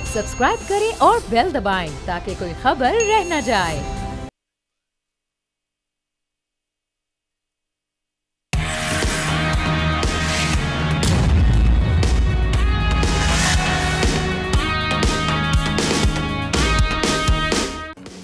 Subscribe करें और bell दबाएं ताकि कोई खबर रह न जाए।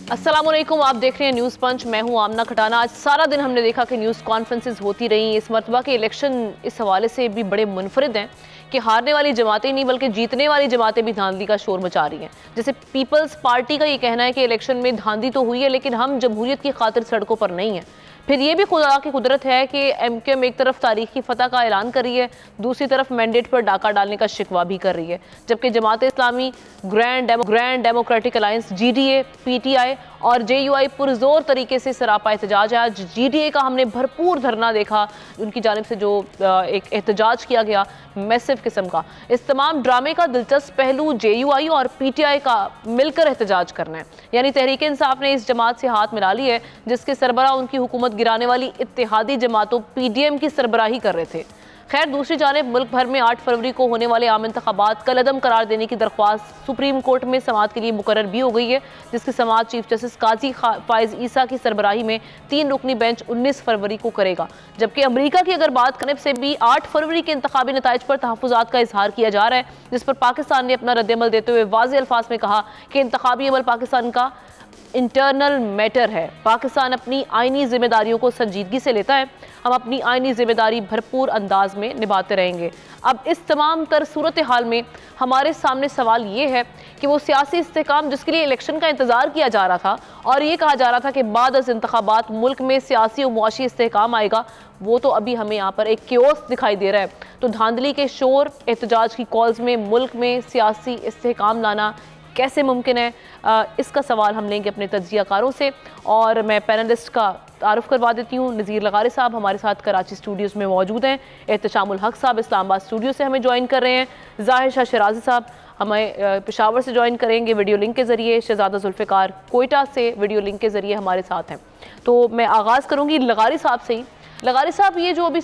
अस्सलामुअलैकुम, आप देख रहे हैं न्यूज़ पंच। मैं हूं आमना खटाना। आज सारा दिन हमने देखा कि न्यूज़ कॉन्फ्रेंसेस होती रही। इस मरतबा के इलेक्शन इस हवाले से भी बड़े मुनफरिद हैं कि हारने वाली जमातें नहीं बल्कि जीतने वाली जमातें भी धांधली का शोर मचा रही हैं। जैसे पीपल्स पार्टी का ये कहना है कि इलेक्शन में धांधली तो हुई है लेकिन हम जमहूरियत की खातिर सड़कों पर नहीं हैं। फिर ये भी खुदा की कुदरत है कि एमक्यूएम एक तरफ तारीखी फतह का ऐलान कर रही है, दूसरी तरफ मैंडेट पर डाका डालने का शिकवा भी कर रही है, जबकि Jamaat Islami, grand democratic alliance GDA, PTI और JUI पुरजोर तरीके से सरापा एहतजाज है। आज GDA का हमने भरपूर धरना देखा, उनकी जानिब से जो एक एहतजाज किया गया मैसिव किस्म का। इस तमाम ड्रामे का दिलचस्प पहलू JUI और PTI का मिलकर एहतजाज करना है, यानी तहरीक इंसाफ ने इस जमात से हाथ मिला ली है जिसके सरबराह उनकी हुकूमत गिराने वाली इत्तेहादी जमातों PDM की सरबराही कर रहे थे। खैर, दूसरी जानिब मुल्क भर में 8 फरवरी को होने वाले आम इंतखाबात कलअदम करार देने की दरख्वास्त सुप्रीम कोर्ट में समाअत के लिए मुकर्रर भी हो गई है, जिसकी समाअत चीफ जस्टिस काजी फाइज ईसा की सरबराही में 3 रुकनी बेंच 19 फरवरी को करेगा। जबकि अमरीका की अगर बात करें से भी 8 फरवरी के इंतखाबी नताइज पर तहफ़्फ़ुज़ात का इजहार किया जा रहा है, जिस पर पाकिस्तान ने अपना रद्द-ए-अमल देते हुए वाज़ेह अल्फाज में कहा कि इंतखाबी अमल पाकिस्तान का इंटरनल मैटर है। पाकिस्तान अपनी आईनी जिम्मेदारियों को संजीदगी से लेता है, हम अपनी आईनी जिम्मेदारी भरपूर अंदाज में निभाते रहेंगे। अब इस तमाम तर सूरत हाल में हमारे सामने सवाल ये है कि वो सियासी इस्तेहकाम जिसके लिए इलेक्शन का इंतज़ार किया जा रहा था और ये कहा जा रहा था कि बाद अज़ इंतखाबात मुल्क में सियासी और मुआशी इस्तेहकाम आएगा, वो तो अभी हमें यहाँ पर एक क्योस दिखाई दे रहा है। तो धांधली के शोर, एहतजाज की कॉल्स में मुल्क में सियासी इस्तेहकाम लाना कैसे मुमकिन है, इसका सवाल हम लेंगे अपने तज्जियाकारों से। और मैं पैनलिस्ट का तारुफ करवा देती हूँ। नज़ीर लगारी साहब हमारे साथ कराची स्टूडियोज़ में मौजूद हैं, एहतशामुल हक साहब इस्लामाबाद स्टूडियो से हमें ज्वाइन कर रहे हैं, ज़ाहिर शाह शराजी साहब हमें पेशावर से ज्वाइन करेंगे वीडियो लिंक के ज़रिए, शहजादा जुल्फ़िकार कोयटा से वीडियो लिंक के ज़रिए हमारे साथ हैं। तो मैं आगाज़ करूँगी लगारी साहब से ही। लगारी साहब, ये जो अभी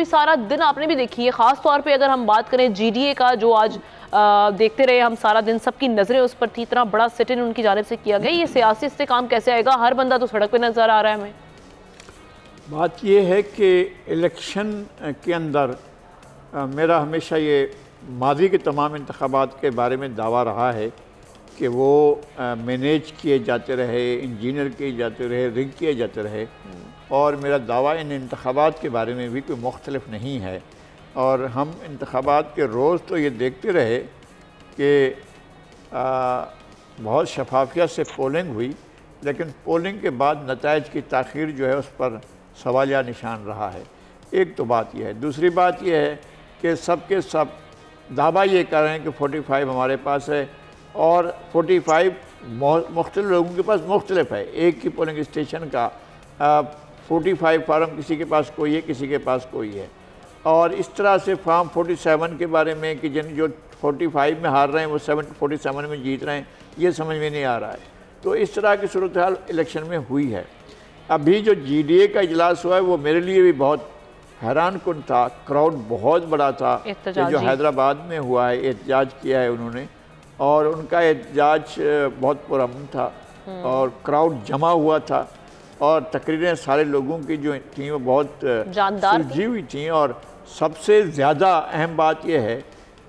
सारा दिन आपने भी देखी है, ख़ास तौर पे अगर हम बात करें GDA का, जो आज देखते रहे हम सारा दिन, सबकी नज़रें उस पर थी, इतना बड़ा सिट इन उनकी जानिब से किया गया, ये सियासी इस्तेहकाम कैसे आएगा? हर बंदा तो सड़क पे नज़र आ रहा है हमें। बात ये है कि इलेक्शन के अंदर मेरा हमेशा ये माजी के तमाम इंतखाबात के बारे में दावा रहा है कि वो मैनेज किए जाते रहे, इंजीनियर किए जाते रहे, रिग किए जाते रहे, और मेरा दावा इन इंतखाबात के बारे में भी कोई मुख्तलिफ नहीं है। और हम इंतखाबात के रोज़ तो ये देखते रहे कि बहुत शफाफियत से पोलिंग हुई, लेकिन पोलिंग के बाद नताइज की ताख़ीर जो है उस पर सवालिया निशान रहा है। एक तो बात यह है। दूसरी बात यह है कि सब के सब दावा ये कर रहे हैं कि 45 हमारे पास है, और 45 मुख्तलिफ लोगों के पास मुख्तलिफ है। एक ही पोलिंग स्टेशन का 45 फार्म किसी के पास कोई है, किसी के पास कोई है। और इस तरह से फार्म 47 के बारे में कि जो 45 में हार रहे हैं वो 47 में जीत रहे हैं, ये समझ में नहीं आ रहा है। तो इस तरह की सूरत हाल इलेक्शन में हुई है। अभी जो GDA का इजलास हुआ है वो मेरे लिए भी बहुत हैरान कुन था। क्राउड बहुत बड़ा था, जो हैदराबाद में हुआ है, एहतजाज किया है उन्होंने, और उनका एहतजाज बहुत पुरअमन था और क्राउड जमा हुआ था, और तकरीरें सारे लोगों की जो थी वो बहुत सुलझी हुई थी। और सबसे ज़्यादा अहम बात यह है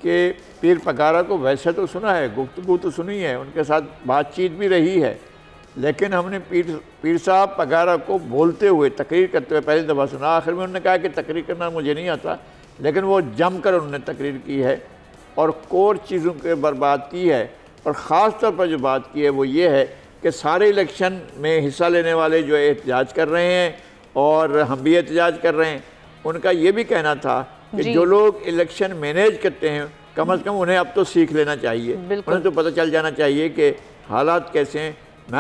कि पीर पगारा को वैसे तो सुना है, गुफ्तगू तो सुनी है, उनके साथ बातचीत भी रही है, लेकिन हमने पीर साहब पगारा को बोलते हुए, तकरीर करते हुए पहली दफ़ा सुना। आखिर में उन्होंने कहा कि तकरीर करना मुझे नहीं आता, लेकिन वो जम कर उन्होंने तकरीर की है और कोर चीज़ों के बर्बाद की है। और ख़ास तौर पर जो बात की है वो ये है कि सारे इलेक्शन में हिस्सा लेने वाले जो एहतजाज कर रहे हैं, और हम भी एहतजाज कर रहे हैं, उनका ये भी कहना था कि जो लोग इलेक्शन मैनेज करते हैं कम से कम उन्हें अब तो सीख लेना चाहिए, उन्हें तो पता चल जाना चाहिए कि हालात कैसे हैं।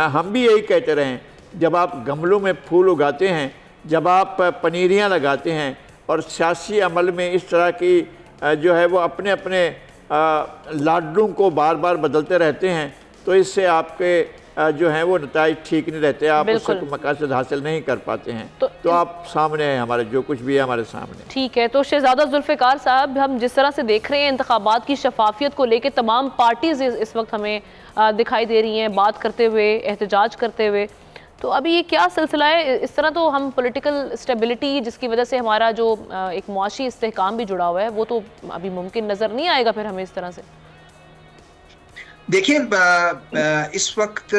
हम भी यही कहते रहे, जब आप गमलों में फूल उगाते हैं, जब आप पनीरियाँ लगाते हैं और सियासी अमल में इस तरह की जो है वो अपने अपने लाडलों को बार बार बदलते रहते हैं, तो इससे आपके जो हैं वो नताइज ठीक नहीं रहते, आप उससे मकासद हासिल नहीं कर पाते हैं। तो आप सामने हैं, हमारे जो कुछ भी है हमारे सामने। ठीक है, तो शहजादा जुल्फ़िकार साहब, हम जिस तरह से देख रहे हैं इंतखाबात की शफाफियत को लेकर तमाम पार्टीज इस वक्त हमें दिखाई दे रही हैं बात करते हुए, एहतजाज करते हुए, तो अभी ये क्या सिलसिला है? इस तरह तो हम पॉलिटिकल स्टेबिलिटी जिसकी वजह से हमारा जो एक मुआशी इस्तेहकाम भी जुड़ा हुआ है वो तो अभी मुमकिन नज़र नहीं आएगा फिर हमें इस तरह से। देखिए, इस वक्त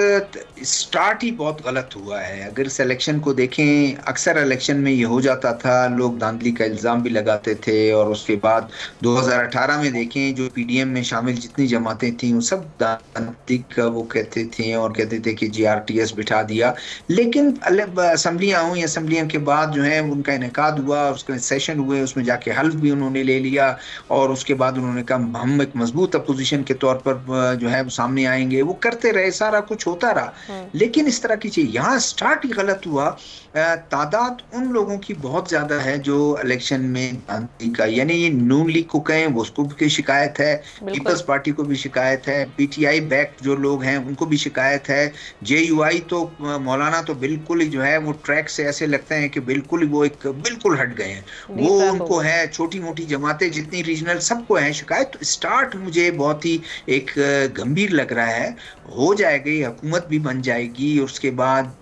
स्टार्ट ही बहुत गलत हुआ है। अगर इस इलेक्शन को देखें, अक्सर इलेक्शन में ये हो जाता था, लोग धांधली का इल्ज़ाम भी लगाते थे, और उसके बाद 2018 में देखें जो पीडीएम में शामिल जितनी जमातें थीं वो सब धांधली का वो कहते थे और कहते थे कि जीआरटीएस बिठा दिया। लेकिन असम्बलियाँ हुई, असम्बलियों के बाद जो है उनका इनेकाद हुआ, उसके सेशन हुए, उसमें जाके हल्फ भी उन्होंने ले लिया, और उसके बाद उन्होंने कहा हम एक मजबूत अपोजिशन के तौर पर जो है सामने आएंगे। वो करते रहे, सारा कुछ होता रहा, लेकिन इस तरह की चीज यहाँ स्टार्ट ही गलत हुआ। तादाद उन लोगों की बहुत ज्यादा है जो इलेक्शन में धांधली का, यानी ये नून लीग को कहें वो उसको भी शिकायत है, पीपल्स पार्टी को भी शिकायत है, पीटीआई बैक जो लोग हैं उनको भी शिकायत है, जेयूआई तो मौलाना तो बिल्कुल ही जो है वो ट्रैक से ऐसे लगते हैं कि बिल्कुल ही वो एक बिल्कुल हट गए हैं, वो उनको है। छोटी मोटी जमातें जितनी रीजनल सबको है शिकायत। तो स्टार्ट मुझे बहुत ही एक गंभीर लग रहा है। हो जाएगी, हुकूमत भी बन जाएगी, उसके बाद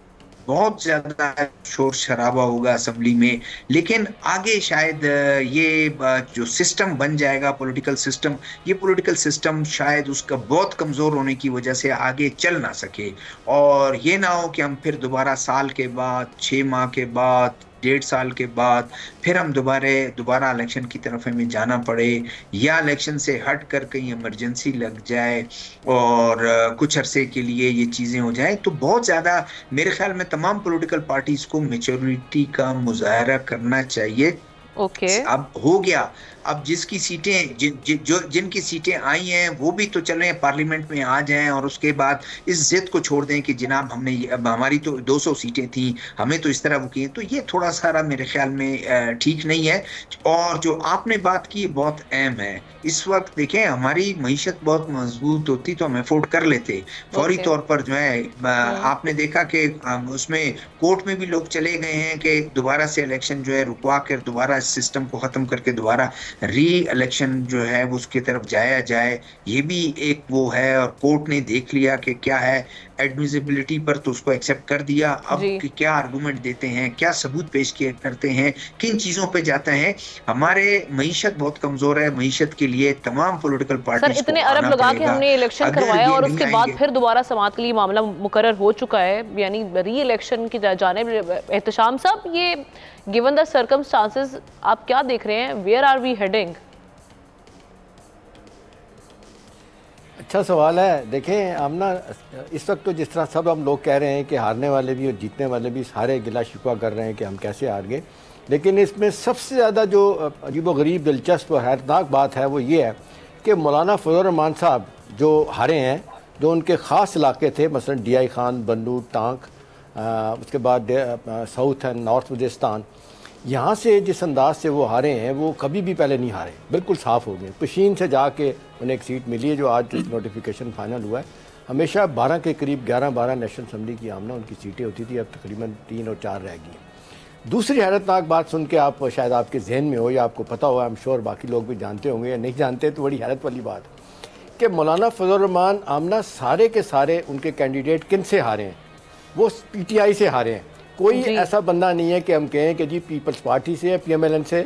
बहुत ज्यादा शोर शराबा होगा असेंबली में, लेकिन आगे शायद ये जो सिस्टम बन जाएगा पॉलिटिकल सिस्टम, ये पॉलिटिकल सिस्टम शायद उसका बहुत कमजोर होने की वजह से आगे चल ना सके, और ये ना हो कि हम फिर दोबारा साल के बाद, 6 माह के बाद, 1.5 साल के बाद फिर हम दोबारा इलेक्शन की तरफ हमें जाना पड़े, या इलेक्शन से हट कर कहीं इमरजेंसी लग जाए और कुछ अरसे के लिए ये चीज़ें हो जाए। तो बहुत ज़्यादा मेरे ख्याल में तमाम पॉलिटिकल पार्टीज को मैच्योरिटी का मुजाहरा करना चाहिए। अब हो गया, अब जिसकी सीटें जिनकी सीटें आई हैं वो भी तो चले पार्लियामेंट में आ जाएं, और उसके बाद इस जिद को छोड़ दें कि जनाब हमने अब हमारी तो 200 सीटें थी, हमें तो इस तरह वो किए। तो ये थोड़ा सारा मेरे ख्याल में ठीक नहीं है। और जो आपने बात की बहुत अहम है। इस वक्त देखें, हमारी मईशत बहुत मजबूत होती तो हम अफोर्ड कर लेते फौरी तौर पर जो है। आपने देखा कि उसमें कोर्ट में भी लोग चले गए हैं कि दोबारा से इलेक्शन जो है रुकवा कर दोबारा इस सिस्टम को खत्म करके दोबारा री इलेक्शन जो है वो उसकी तरफ जाया जाए। ये भी एक वो है, और कोर्ट ने देख लिया कि क्या है एडमिसिबिलिटी पर, तो उसको एक्सेप्ट कर दिया। अब क्या आर्गुमेंट देते हैं, क्या सबूत पेश किए करते हैं, किन चीजों पे जाते हैं। हमारे मईशत बहुत कमजोर है, मईशत के लिए तमाम पॉलिटिकल पार्टी इतने अरब लगा के हमने इलेक्शन करवाया और उसके बाद फिर दोबारा समाअत के लिए मामला मुकर्रर हो चुका है, यानी री इलेक्शन की जानिब। एहतशाम साहब, ये गिवन द सर्कमस्टांसेस आप क्या देख रहे हैं, वेयर आर वी हेडिंग? अच्छा सवाल है। देखें, हम ना इस वक्त तो जिस तरह सब हम लोग कह रहे हैं कि हारने वाले भी और जीतने वाले भी सारे गिला शिकवा कर रहे हैं कि हम कैसे हार गए, लेकिन इसमें सबसे ज़्यादा जो अजीबोगरीब, दिलचस्प और हैरतनाक बात है वो ये है कि मौलाना फजल रहमान साहब जो हारे हैं, जो उनके ख़ास इलाके थे, मसलन DI खान, बन्नू, टांक, उसके बाद साउथ एंड नॉर्थ वजिस्तान, यहाँ से जिस अंदाज से वो हारे हैं वो कभी भी पहले नहीं हारे, बिल्कुल साफ़ हो गए। पशीन से जाके उन्हें एक सीट मिली है जो आज नोटिफिकेशन फाइनल हुआ है। हमेशा 12 के करीब 11-12 नेशनल असम्बली की आमना उनकी सीटें होती थी, अब तकरीबन 3 और 4 रह गई। दूसरी हैरतनाक बात सुन के आप शायद आपके जहन में हो या आपको पता हो, आई एम श्योर बाकी लोग भी जानते होंगे या नहीं जानते, तो बड़ी हैरत वाली बात कि मौलाना फजल रहमान आमना सारे के सारे उनके कैंडिडेट किन से हारे हैं, वो PTI से हारे हैं। कोई ऐसा बंदा नहीं है कि हम कहें कि जी पीपल्स पार्टी से या PMLN से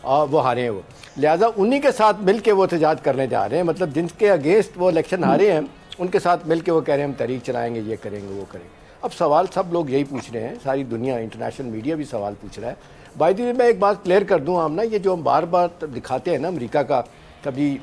वो हारे हैं। वो लिहाजा उन्हीं के साथ मिल के वो एहतजाज करने जा रहे हैं, मतलब जिनके अगेंस्ट वो इलेक्शन हारे हैं उनके साथ मिल के वो कह रहे हैं हम तहरीक चलाएंगे, ये करेंगे, वो करेंगे। अब सवाल सब लोग यही पूछ रहे हैं, सारी दुनिया, इंटरनेशनल मीडिया भी सवाल पूछ रहा है। बाय द वे मैं एक बात क्लियर कर दूँ, हम ना ये जो हम बार बार दिखाते हैं ना अमेरिका का, कभी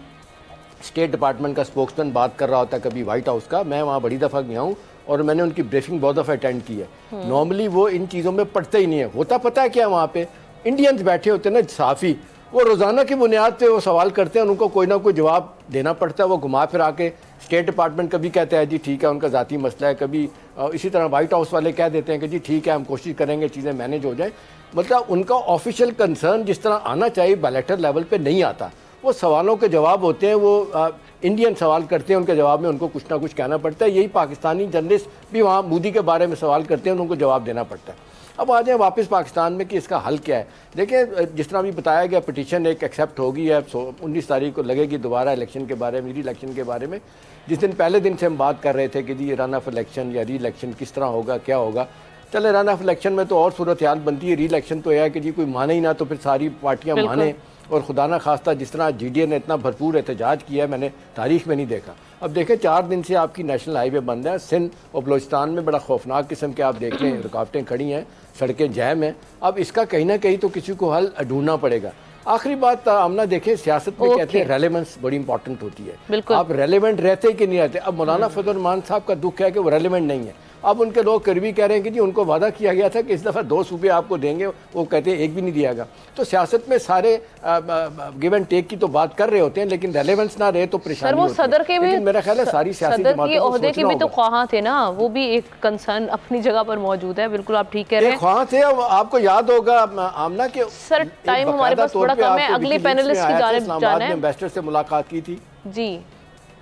स्टेट डिपार्टमेंट का स्पोक्समैन बात कर रहा होता है, कभी वाइट हाउस का, मैं वहाँ बड़ी दफ़ा गया हूँ और मैंने उनकी ब्रीफिंग बहुत दफ़ा अटेंड की है। नॉर्मली वो इन चीज़ों में पढ़ते ही नहीं है। होता पता है क्या, वहाँ पे इंडियंस बैठे होते हैं ना सहाफ़ी, वो रोज़ाना की बुनियाद पे वो सवाल करते हैं, उनको कोई ना कोई जवाब देना पड़ता है। वो घुमा फिरा के स्टेट डिपार्टमेंट कभी कहता है जी ठीक है उनका ज़ाती मसला है, कभी इसी तरह वाइट हाउस वाले कह देते हैं कि जी ठीक है हम कोशिश करेंगे चीज़ें मैनेज हो जाए। मतलब उनका ऑफिशियल कंसर्न जिस तरह आना चाहिए बायलैटरल लेवल पे नहीं आता। वो सवालों के जवाब होते हैं, वो इंडियन सवाल करते हैं, उनके जवाब में उनको कुछ ना कुछ कहना पड़ता है। यही पाकिस्तानी जर्नलिस्ट भी वहाँ मोदी के बारे में सवाल करते हैं, उनको जवाब देना पड़ता है। अब आ जाए वापस पाकिस्तान में कि इसका हल क्या है। देखिए, जिस तरह भी बताया गया, पिटीशन एक एक्सेप्ट होगी है, 19 तारीख को लगेगी दोबारा इलेक्शन के बारे में, री इलेक्शन के बारे में। जिस दिन पहले दिन से हम बात कर रहे थे कि जी रन ऑफ इलेक्शन या री इलेक्शन किस तरह होगा, क्या होगा। चले, रन ऑफ इलेक्शन में तो और सूरत हाल बनती है, री इलेक्शन तो यह है कि जी कोई माने ही ना तो फिर सारी पार्टियाँ माने, और खुदा ना खास्ता जिस तरह GDA ने इतना भरपूर एहतजाज किया है मैंने तारीख में नहीं देखा। अब देखें 4 दिन से आपकी नेशनल हाईवे बंद है, सिंध और बलोचिस्तान में बड़ा खौफनाक किस्म के आप देख लें रुकावटें खड़ी हैं, सड़कें जैम हैं। अब इसका कहीं ना कहीं तो किसी को हल ढूंढना पड़ेगा। आखिरी बात आमना, देखें सियासत में कहते हैं रेलेवेंस बड़ी इंपॉर्टेंट होती है, आप रेलेवेंट रहते कि नहीं रहते। अब मौलाना फजल रहमान साहब का दुख है कि वो रेलेवेंट नहीं है। अब उनके लोग करवी कह रहे हैं कि जी उनको वादा किया गया था कि इस दफ़ा 2 सूबे आपको देंगे, वो कहते हैं एक भी नहीं दिया गया। तो सियासत में सारे गिव एंड टेक की तो बात कर रहे होते हैं, लेकिन रेलेवेंस ना रहे तो परेशानी होती है। सदर के भी, मेरा ख्याल है सारी सियासी जमातों को ओहदे के भी तो ख्वाहां थे ना, वो भी एक कंसर्न अपनी जगह पर मौजूद है। बिल्कुल आप ठीक कह रहे हैं, ख्वाहां थे। आपको याद होगा आमना के सर, टाइम हमारे पास थोड़ा कम है, अगले पैनलिस्ट की जानिब जाना है। एम्बेसडर से मुलाकात की थी जी।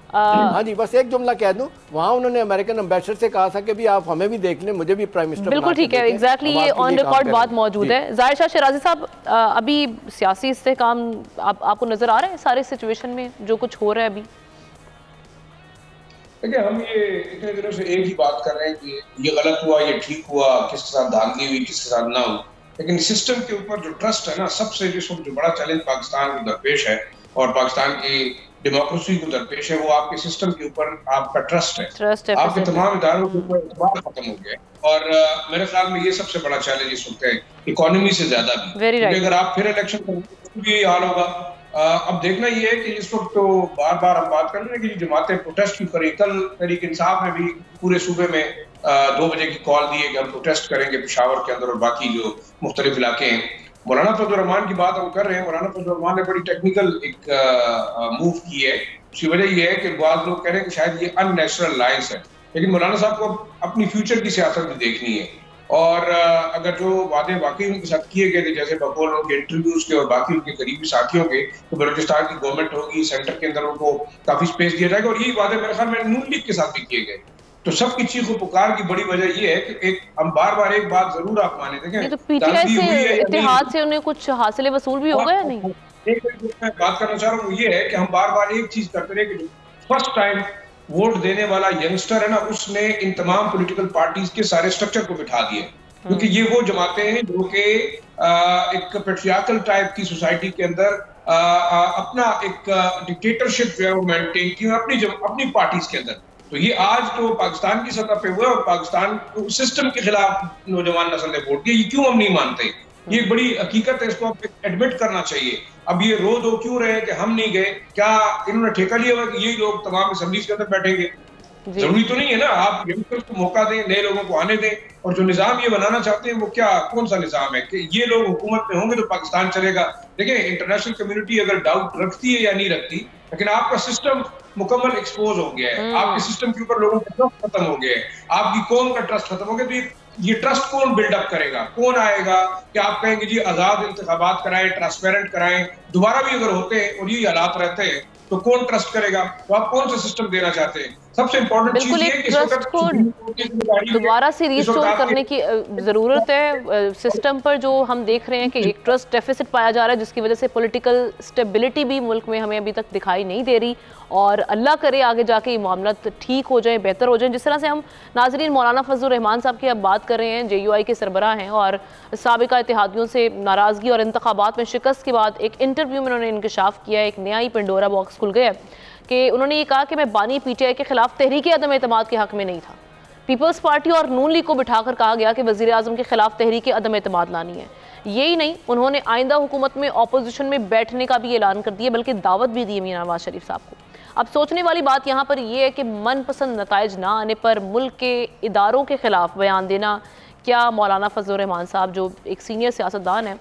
हाँ जी, बस एक जुमला कह दूं, वहाँ उन्होंने अमेरिकन एम्बेसडर से कहा था कि भी आप हमें भी देख लें, मुझे भी प्राइम मिनिस्टर। बिल्कुल ठीक है, एग्जैक्टली, ये ऑन रिकॉर्ड बात मौजूद है। जाहिर शाह शराजी साहब, अभी सियासी इस्तेहकाम आपको नजर आ रहा है सारे सिचुएशन में जो कुछ हो रहा है अभी? देखिए, हम ये इतने दिनों से एक ही बात कर रहे हैं कि ये गलत हुआ, ये ठीक हुआ, किसके साथ धांधली हुई, किसके साथ ना हुई, लेकिन सिस्टम के ऊपर जो ट्रस्ट है ना, सबसे जो बड़ा चैलेंज पाकिस्तान को दरपेश है और पाकिस्तान की डेमोक्रेसी को दरपेश है, वो आपके सिस्टम के ऊपर आपका ट्रस्ट है। आपके तमाम इदारों के ऊपर एतबार खत्म हो गया और मेरे ख्याल में ये सबसे बड़ा चैलेंज इस वक्त है, इकोनॉमी से ज्यादा भी। क्योंकि अगर आप फिर इलेक्शन करेंगे तो यही हाल होगा। अब देखना ये है कि इस वक्त तो बार बार हम बात कर रहे हैं कि जमातें प्रोटेस्ट क्यों करें। कल तहरीक इंसाफ में भी पूरे सूबे में 2 बजे की कॉल दी है कि हम प्रोटेस्ट करेंगे पेशावर के अंदर और बाकी जो मुख्तलिफ इलाके हैं। मौलाना फजल रहमान की बात हम कर रहे हैं, मौलाना फजल रहमान ने बड़ी टेक्निकल एक मूव की है। उसकी वजह यह है कि बहुत लोग कह रहे हैं कि शायद ये अननेचुरल लाइंस है, लेकिन मौलाना साहब को अपनी फ्यूचर की सियासत भी देखनी है और अगर जो वादे वाकई उनके साथ किए गए थे, जैसे बकौल उनके इंटरव्यूज के और बाकी उनके करीबी साथियों के, तो बलूचिस्तान की गवर्नमेंट होगी, सेंटर के अंदर उनको काफी स्पेस दिया जाएगा और यही वादे मेरे ख्याल में नून लीग के साथ भी किए गए। तो सबकी चीखों पुकार की बड़ी वजह ये है कि एक हम बार बार एक बात जरूर आप माने, देखें तो पीटीआई से इत्तेहाद से उन्हें कुछ हासिल वसूल भी हो गया नहीं। एक मैं बात करना चाह रहा हूँ ये है कि हम बार बार एक चीज करते रहे कि फर्स्ट टाइम वोट देने वाला यंगस्टर है ना, उसने इन तमाम पॉलिटिकल पार्टीज के सारे स्ट्रक्चर को बिठा दिए, क्योंकि ये वो जमातें हैं जो कि एक पेट्रियार्कल टाइप की सोसाइटी के अंदर अपना एक डिक्टेटरशिप जो है वो मेंटेन की अपनी पार्टीज के अंदर। तो ये आज तो पाकिस्तान की सतह पे हुआ और पाकिस्तान सिस्टम के खिलाफ नौजवान नस्ल ने वोट दिया। ये क्यों हम नहीं मानते? ये एक बड़ी हकीकत है, इसको एडमिट करना चाहिए। अब ये रो दो क्यों रहे कि हम नहीं गए, क्या इन्होंने ठेका लिया हुआ कि यही लोग तमाम असेंबलीज के अंदर बैठेंगे? जरूरी तो नहीं है ना, आप यंगस्टर्स को मौका दें, नए लोगों को आने दें। और जो निजाम ये बनाना चाहते हैं वो क्या, कौन सा निजाम है कि ये लोग हुकूमत में होंगे तो पाकिस्तान चलेगा? देखिए, इंटरनेशनल कम्युनिटी अगर डाउट रखती है या नहीं रखती, लेकिन आपका सिस्टम मुकम्मल एक्सपोज हो गया है, आपके सिस्टम के ऊपर लोगों का ट्रस्ट खत्म हो गया है, आपकी कौम का ट्रस्ट खत्म हो गया। तो ये ट्रस्ट कौन बिल्डअप करेगा? कौन आएगा कि आप कहेंगे जी आजाद इंतखाबात कराएं, ट्रांसपेरेंट कराएं, दोबारा भी अगर होते हैं और ये हालात रहते हैं तो कौन ट्रस्ट करेगा? तो आप कौन सा सिस्टम देना चाहते हैं? सबसे इंपॉर्टेंट चीज ये कि ट्रस्ट को दोबारा से रिस्टोर करने की जरूरत है। सिस्टम पर जो हम देख रहे हैं कि एक ट्रस्ट डेफिसिट पाया जा रहा है, जिसकी वजह से पॉलिटिकल स्टेबिलिटी भी मुल्क में हमें अभी तक दिखाई नहीं दे रही। और अल्लाह करे आगे जाके ये मामला ठीक हो जाए, बेहतर हो जाए। जिस तरह से हम नाजरीन मौलाना फजल रहमान साहब की अब बात कर रहे हैं, JUI के सरबराह हैं और साबिका इत्तेहादियों से नाराज़गी और इंतखाबात में शिकस्त के बाद एक इंटरव्यू में उन्होंने इंकशाफ किया, एक नया ही पेंडोरा बॉक्स खुल गया कि उन्होंने ये कहा कि मैं बानी PTI के खिलाफ तहरीक अदम एतमाद के हक में नहीं था। पीपल्स पार्टी और नून लीग को बिठाकर कहा गया कि वज़ीर आज़म के खिलाफ तहरीक अदम एतमाद लानी है। यही नहीं, उन्होंने आइंदा हुकूमत में अपोजिशन में बैठने का भी ऐलान कर दिया, बल्कि दावत भी दी मियां नवाज शरीफ साहब को। अब सोचने वाली बात यहाँ पर यह है कि मनपसंद नताइज ना आने पर मुल्क के इदारों के खिलाफ बयान देना, क्या मौलाना फजल रहमान साहब जो एक सीनियर सियासतदान है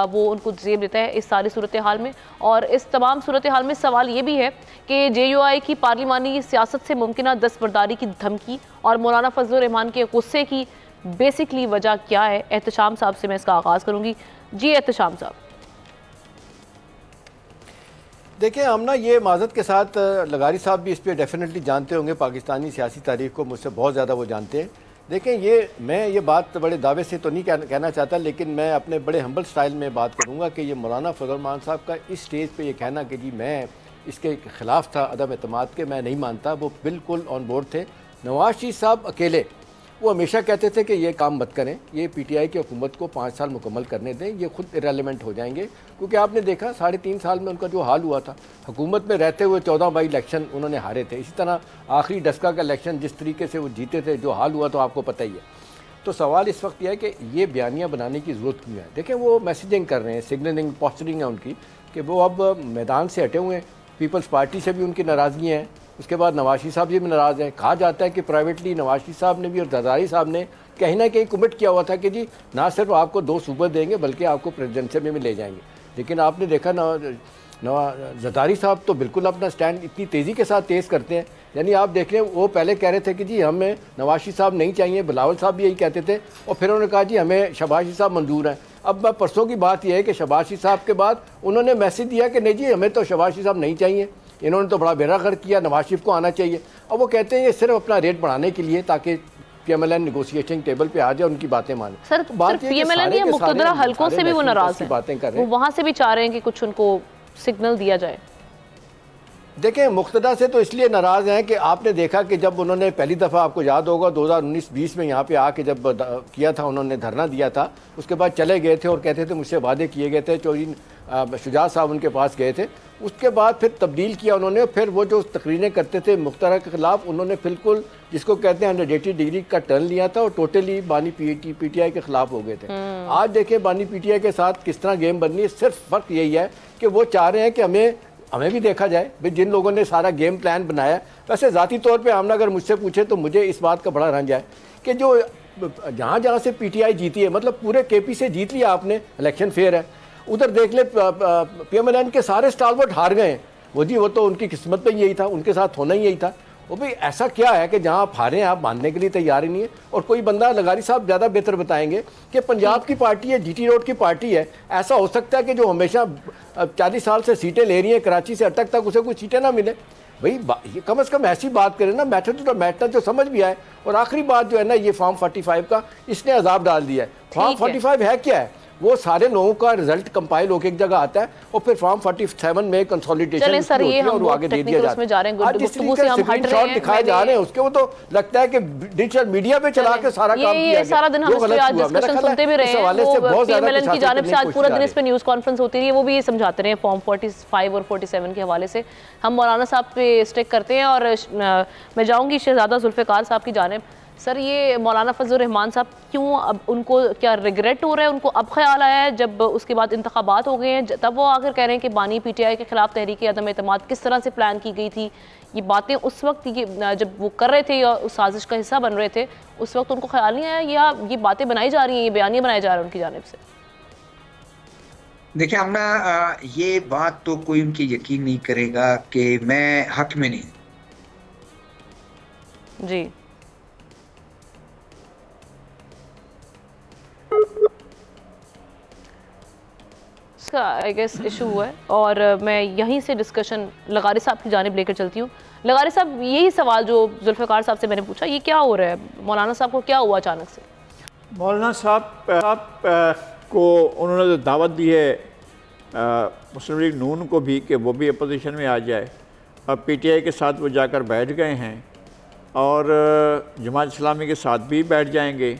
वो उनको जेब देता है इस सारी सूरत हाल में? और इस तमाम सूरत हाल में सवाल ये भी है कि JUI की पार्लिमानी सियासत से मुमकिन दस्तबरदारी की धमकी और मौलाना फजल रहमान के गुस्से की बेसिकली वजह क्या है? एहतशाम साहब से मैं इसका आगाज़ करूँगी। जी एहतशाम साहब। देखिए हम ना ये माजरत के साथ लगारी साहब भी इस पर डेफिनेटली जानते होंगे, पाकिस्तानी सियासी तारीख को मुझसे बहुत ज़्यादा वो जानते हैं। देखें मैं ये बात बड़े दावे से तो नहीं कहना चाहता, लेकिन मैं अपने बड़े हम्बल स्टाइल में बात करूँगा कि ये मौलाना फजल रहमान साहब का इस स्टेज पे ये कहना कि जी मैं इसके ख़िलाफ़ था अदम एतमाद के, मैं नहीं मानता। वो बिल्कुल ऑन बोर्ड थे। नवाज शरीफ साहब अकेले वो हमेशा कहते थे कि ये काम मत करें, ये पीटीआई की हुकूमत को 5 साल मुकम्मल करने दें, ये खुद इरेलीवेंट हो जाएंगे। क्योंकि आपने देखा 3.5 साल में उनका जो हाल हुआ था, हुकूमत में रहते हुए 14 बाई इलेक्शन उन्होंने हारे थे। इसी तरह आखिरी डस्का का इलेक्शन जिस तरीके से वो जीते थे, जो हाल हुआ तो आपको पता ही है। तो सवाल इस वक्त यह है कि ये बयानियाँ बनाने की ज़रूरत क्यों है। देखें वो मैसेजिंग कर रहे हैं, सिग्नलिंग पोस्टरिंग है उनकी कि वो अब मैदान से हटे हुए हैं। पीपल्स पार्टी से भी उनकी नाराज़गी है, उसके बाद नवाज शरीफ साहब भी नाराज़ हैं। कहा जाता है कि प्राइवेटली नवाज शरीफ साहब ने भी और जरदारी साहब ने कहीं ना कहीं कमिट किया हुआ था कि जी ना सिर्फ आपको 2 सूबे देंगे बल्कि आपको प्रेसिडेंशियल में भी ले जाएंगे। लेकिन आपने देखा जरदारी साहब तो बिल्कुल अपना स्टैंड इतनी तेज़ी के साथ तेज़ करते हैं। यानी आप देख रहे हैं वो पहले कह रहे थे कि जी हमें नवाज शरीफ साहब नहीं चाहिए, बिलावल साहब भी यही कहते थे, और फिर उन्होंने कहा जी हमें शहबाज शरीफ साहब मंजूर हैं। अब परसों की बात यह है कि शहबाज शरीफ साहब के बाद उन्होंने मैसेज दिया कि नहीं जी हमें तो शहबाज शरीफ साहब नहीं चाहिए, इन्होंने तो बड़ा बेड़ा गर्क किया, नवाज शरीफ को आना चाहिए। अब वो कहते हैं ये सिर्फ अपना रेट बढ़ाने के लिए ताकि पीएमएलएन नेगोशिएटिंग टेबल पे आ जाए, उनकी बातें माने। सर तो बात पीएमएलएन या मुख्तदरा हलकों से भी वो नाराज हैं, बातें कर रहे हैं, वो वहां से भी चाह रहे हैं कि कुछ उनको सिग्नल दिया जाए। देखें मुख्तदा से तो इसलिए नाराज़ हैं कि आपने देखा कि जब उन्होंने पहली दफ़ा, आपको याद होगा 2019-20 में यहाँ पे आके जब किया था, उन्होंने धरना दिया था, उसके बाद चले गए थे और कहते थे मुझसे वादे किए गए थे। चौधरी शुजात साहब उनके पास गए थे, उसके बाद फिर तब्दील किया उन्होंने। फिर वो जो तकरीरें करते थे मुख्तरा के ख़िलाफ़, उन्होंने बिल्कुल जिसको कहते हैं 180 डिग्री का टर्न लिया था और टोटली बानी पीटीआई के ख़िलाफ़ हो गए थे। आज देखें बानी पीटीआई के साथ किस तरह गेम बननी है। सिर्फ फ़र्क यही है कि वो चाह रहे हैं कि हमें भी देखा जाए भाई जिन लोगों ने सारा गेम प्लान बनाया। वैसे ज़ाती तौर पे आमना अगर मुझसे पूछे तो मुझे इस बात का बड़ा रंज है कि जो जहाँ से पीटीआई जीती है, मतलब पूरे केपी से जीत लिया आपने, इलेक्शन फेयर है, उधर देख ले पीएमएलएन के सारे स्टालवर्ट हार गए हैं। वो जी वो तो उनकी किस्मत में यही था, उनके साथ होना ही यही था। वो भाई ऐसा क्या है कि जहाँ आप हारे हैं आप मानने के लिए तैयार ही नहीं है। और कोई बंदा, लगारी साहब ज़्यादा बेहतर बताएंगे कि पंजाब की पार्टी है, जीटी रोड की पार्टी है, ऐसा हो सकता है कि जो हमेशा 40 साल से सीटें ले रही हैं कराची से अटक तक, उसे कोई सीटें ना मिले। भाई ये कम से कम ऐसी बात करें ना, मैटर टू मैटर जो समझ भी आए। और आखिरी बात जो है ना, ये फॉर्म 45 का इसने अजाब डाल दिया है। फॉर्म 45 है क्या है? वो सारे लोगों का रिजल्ट कंपाइल होकर एक जगह आता है और फिर फॉर्म 47 में कंसोलिडेशन होती है और वो आगे दे दिया जाता है। आज जिस तरीके से स्क्रीनशॉट दिखाए जा रहे हैं उसके, वो तो लगता है कि डिजिटल मीडिया पे चला के सारा काम किया गया। सारा दिन हम इस पे आज डिस्कशन सुनते भी रहे हैं, वो पीएमएलएन की जानिब से आज पूरा दिन इस पे न्यूज़ कॉन्फ्रेंस होती रही है, वो भी ये समझाते रहे फॉर्म 45 और 47 के हवाले से। हम मौलाना साहब पे स्टिक करते हैं और मैं जाऊँगी शहजादा जुल्फ़िकार साहब की जानिब। सर ये मौलाना फजल रहमान साहब क्यों, अब उनको क्या रिग्रेट हो रहा है, उनको अब ख्याल आया है जब उसके बाद इंतखाबात हो गए हैं, तब वो आकर कह रहे हैं कि बानी पीटीआई के खिलाफ तहरीक अदम एतमाद किस तरह से प्लान की गई थी। ये बातें उस वक्त ये जब वो कर रहे थे या उस साजिश का हिस्सा बन रहे थे, उस वक्त उनको ख्याल नहीं आया, या ये बातें बनाई जा रही हैं, ये बयानियाँ बनाए जा रहे हैं उनकी जानिब से? देखिए हमने ये बात तो कोई उनकी यकीन नहीं करेगा कि मैं हक में नहीं। जी आई गेस इशू हुआ है और मैं यहीं से डिस्कशन लगारी साहब की जानिब लेकर चलती हूँ। लगारी साहब, यही सवाल जो जुल्फ़िकार साहब से मैंने पूछा, ये क्या हो रहा है? मौलाना साहब को क्या हुआ अचानक से? मौलाना साहब को उन्होंने तो दावत दी है मुस्लिम लीग नून को भी कि वो भी अपोजिशन में आ जाए, और पीटीआई के साथ वो जाकर बैठ गए हैं और जमात इस्लामी के साथ भी बैठ जाएंगे।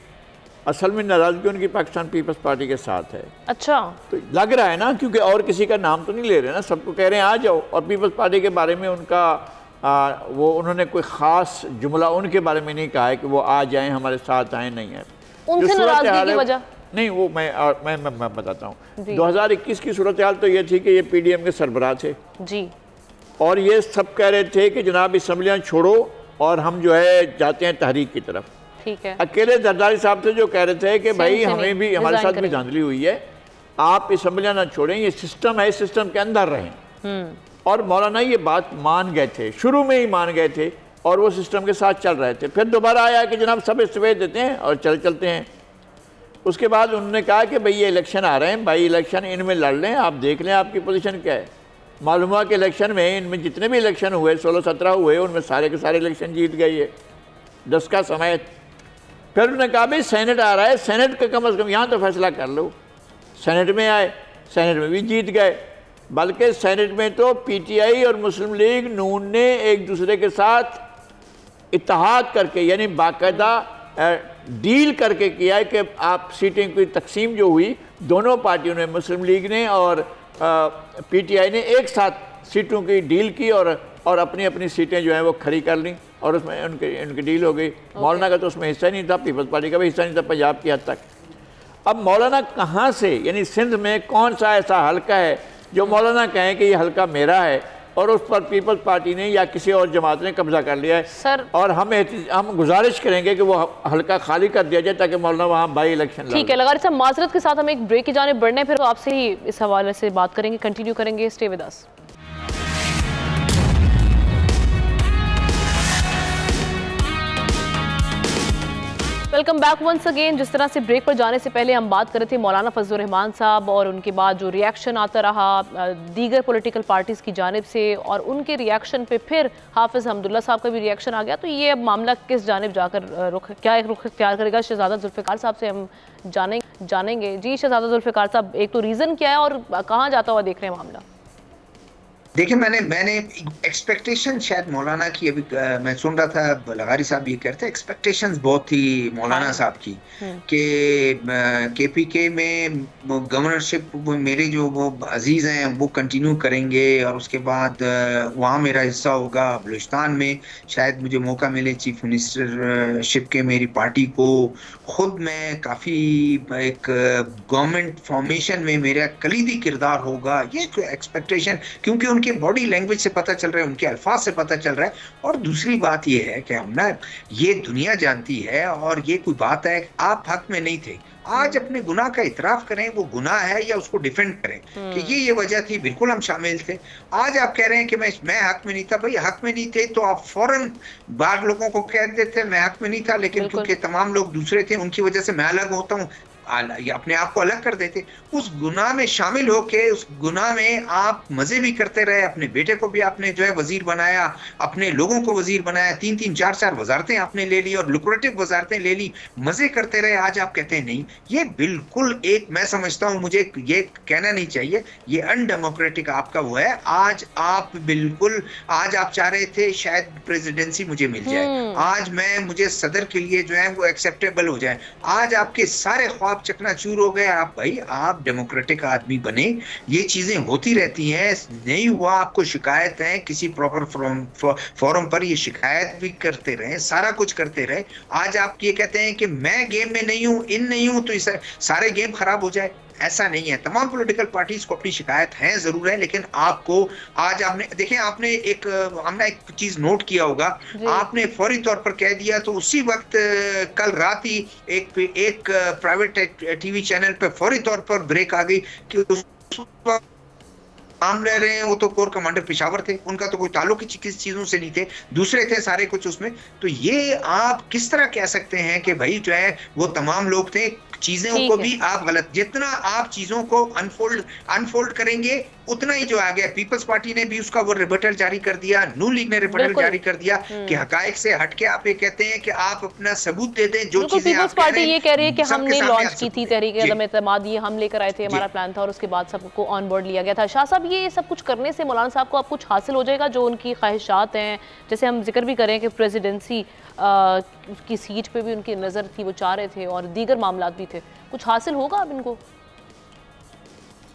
असल में नाराज़गी उनकी पाकिस्तान पीपल्स पार्टी के साथ है। अच्छा, तो लग रहा है ना, क्योंकि और किसी का नाम तो नहीं ले रहे ना, सबको कह रहे हैं आ जाओ। और पीपल्स पार्टी के बारे में उनका वो उन्होंने कोई ख़ास जुमला उनके बारे में नहीं कहा है कि वो आ जाएं, हमारे साथ आए, नहीं है। उनसे नाराज़गी की वजह नहीं, वो मैं बताता हूँ। 2021 की सूरत हाल तो ये थी कि ये पीडीएम के सरबराह थे जी, और ये सब कह रहे थे कि जनाब असम्बलियाँ छोड़ो और हम जो है जाते हैं तहरीक की तरफ। ठीक है। अकेले जरदारी साहब थे जो कह रहे थे कि भाई हमें भी, हमारे साथ भी धांधली हुई है, आप असम्बलियाँ ना छोड़ें, ये सिस्टम है, सिस्टम के अंदर रहें। और मौलाना ये बात मान गए थे, शुरू में ही मान गए थे और वो सिस्टम के साथ चल रहे थे। फिर दोबारा आया कि जनाब सब इस्तीफे देते हैं और चलते हैं। उसके बाद उन्होंने कहा कि भाई ये इलेक्शन आ रहे हैं, भाई इलेक्शन इनमें लड़ लें, आप देख लें आपकी पोजीशन क्या है। मालूम हुआ कि इलेक्शन में इनमें जितने भी इलेक्शन हुए 16-17 हुए उनमें सारे के सारे इलेक्शन जीत गए ये 10 का समय। फिर उन्होंने कहा भाई सेनेट आ रहा है, सेनेट का कम से कम यहाँ तो फैसला कर लो। सेनेट में आए, सेनेट में भी जीत गए, बल्कि सेनेट में तो पीटीआई और मुस्लिम लीग नून ने एक दूसरे के साथ इत्तेहाद करके यानी बाकायदा डील करके किया है कि आप सीटें की तकसीम जो हुई दोनों पार्टियों ने, मुस्लिम लीग ने और पीटीआई ने एक साथ सीटों की डील की और अपनी अपनी सीटें जो हैं वो खरी कर लीं और उसमें उनकी डील हो गई। मौलाना का तो उसमें हिस्सा नहीं था, पीपल्स पार्टी का भी हिस्सा नहीं था पंजाब की हद तक। अब मौलाना कहाँ से, यानी सिंध में कौन सा ऐसा हल्का है जो मौलाना कहें कि ये हल्का मेरा है और उस पर पीपल्स पार्टी ने या किसी और जमात ने कब्जा कर लिया है सर, और हम गुजारिश करेंगे कि वो हल्का खाली कर दिया जाए ताकि मौलाना वहाँ बाई इलेक्शन। ठीक है लगारी साहब, माजरत के साथ हम एक ब्रेक की जाने बढ़ने, फिर आपसे ही इस हवाले से बात करेंगे, कंटिन्यू करेंगे। Stay with us. Welcome back once again. जिस तरह से ब्रेक पर जाने से पहले हम बात कर रहे थे मौलाना फजलुर रहमान साहब और उनके बाद जो रिएक्शन आता रहा दीगर पॉलिटिकल पार्टीज़ की जानिब से और उनके रिएक्शन पे फिर हाफिज़ हमदुल्ला साहब का भी रिएक्शन आ गया, तो ये अब मामला किस जानिब जाकर क्या एक रुख इख्तियार करेगा? शहजादा जुल्फ़िकार साहब से हम जानेंगे। जी शहजादा जुल्फ़िकार साहब, एक तो रीज़न क्या है और कहाँ जाता हुआ देख रहे हैं मामला? देखिए मैंने एक्सपेक्टेशन शायद मौलाना की अभी मैं सुन रहा था लगारी साहब ये कहते हैं एक्सपेक्टेशंस बहुत थी मौलाना साहब की कि केपीके में गवर्नरशिप मेरे जो वो अजीज हैं वो कंटिन्यू करेंगे और उसके बाद वहाँ मेरा हिस्सा होगा। बलूचिस्तान में शायद मुझे मौका मिले चीफ मिनिस्टरशिप के, मेरी पार्टी को खुद मैं काफ़ी एक गवर्नमेंट फॉर्मेशन में मेरा कलीदी किरदार होगा, ये एक्सपेक्टेशन क्योंकि उनके बॉडी लैंग्वेज से पता चल रहा है, उनके अल्फाज से पता चल रहा है। और दूसरी बात ये है कि हम ना ये दुनिया जानती है और ये कोई बात है आप हक में नहीं थे, आज अपने गुनाह का इतराफ करें, वो गुनाह है या उसको डिफेंड करें कि ये वजह थी, बिल्कुल हम शामिल थे। आज आप कह रहे हैं कि मैं हक में नहीं था, भाई हक में नहीं थे तो आप फौरन बाहर लोगों को कह देते मैं हक में नहीं था, लेकिन क्योंकि तमाम लोग दूसरे थे उनकी वजह से मैं अलग होता हूँ, अपने आप को अलग कर देते। उस गुनाह में शामिल होके उस गुनाह में आप मजे भी करते रहे, अपने बेटे को भी आपने जो है वजीर बनाया, अपने लोगों को वजीर बनाया, 3-3 4-4 वजारतें आपने ले ली और लुक्रेटिव वजारतें ले ली, मजे करते रहे। आज आप कहते हैं नहीं, ये बिल्कुल एक मैं समझता हूं, मुझे ये कहना नहीं चाहिए, ये अनडेमोक्रेटिक आपका वो है। आज आप बिल्कुल आज आप चाह रहे थे शायद प्रेसिडेंसी मुझे मिल जाए, आज मुझे सदर के लिए जो है वो एक्सेप्टेबल हो जाए, आज आपके सारे ख्वाब चकनाचूर हो गए। आप डेमोक्रेटिक आदमी बने, ये चीजें होती रहती हैं, नहीं हुआ आपको शिकायत है किसी प्रॉपर फोरम पर, ये शिकायत भी करते रहे, सारा कुछ करते रहे। आज आप ये कहते हैं कि मैं गेम में नहीं हूं, इन नहीं हूं, तो इस सारे गेम खराब हो जाए, ऐसा नहीं है। तमाम पॉलिटिकल पार्टीज को अपनी शिकायत है जरूर है, लेकिन आपको आज आपने देखें, हमने एक चीज नोट किया होगा, आपने फौरी तौर पर कह दिया तो उसी वक्त कल रात ही एक प्राइवेट टीवी चैनल पे फौरी तौर पर ब्रेक आ गई कि उस वक्त नाम ले रहे हैं वो तो कोर कमांडर पेशावर थे, उनका तो कोई ताल्लुक ही किसी चीजों से नहीं थे, दूसरे थे सारे कुछ उसमें। तो ये आप किस तरह कह सकते हैं कि भाई जो है वो तमाम लोग थे, चीजों को भी आप गलत, जितना आप चीजों को अनफोल्ड करेंगे उतना ही जो आ गया। पीपल्स पार्टी ने भी उसका वो रिबटल जारी कर दिया, नून लीग ने रिबटल जारी कर दिया कि हकायक से हटके आप ये कहते हैं कि आप अपना सबूत दे दें जो चीजें पीपल्स पार्टी ये कह रही है कि हमने लॉन्च की थी तहरीक अदम एतमाद, ये हम लेकर आए थे, हमारा प्लान था और उसके बाद सबको ऑन बोर्ड लिया गया था। शाह साहब, ये सब कुछ करने से मौलाना साहब को अब कुछ हासिल हो जाएगा जो उनकी ख्वाहिशात हैं, जैसे हम जिक्र भी करें कि प्रेसिडेंसी की सीट पे भी उनकी नज़र थी, वो चाह रहे थे और दीगर मामला भी थे, कुछ हासिल होगा अब इनको?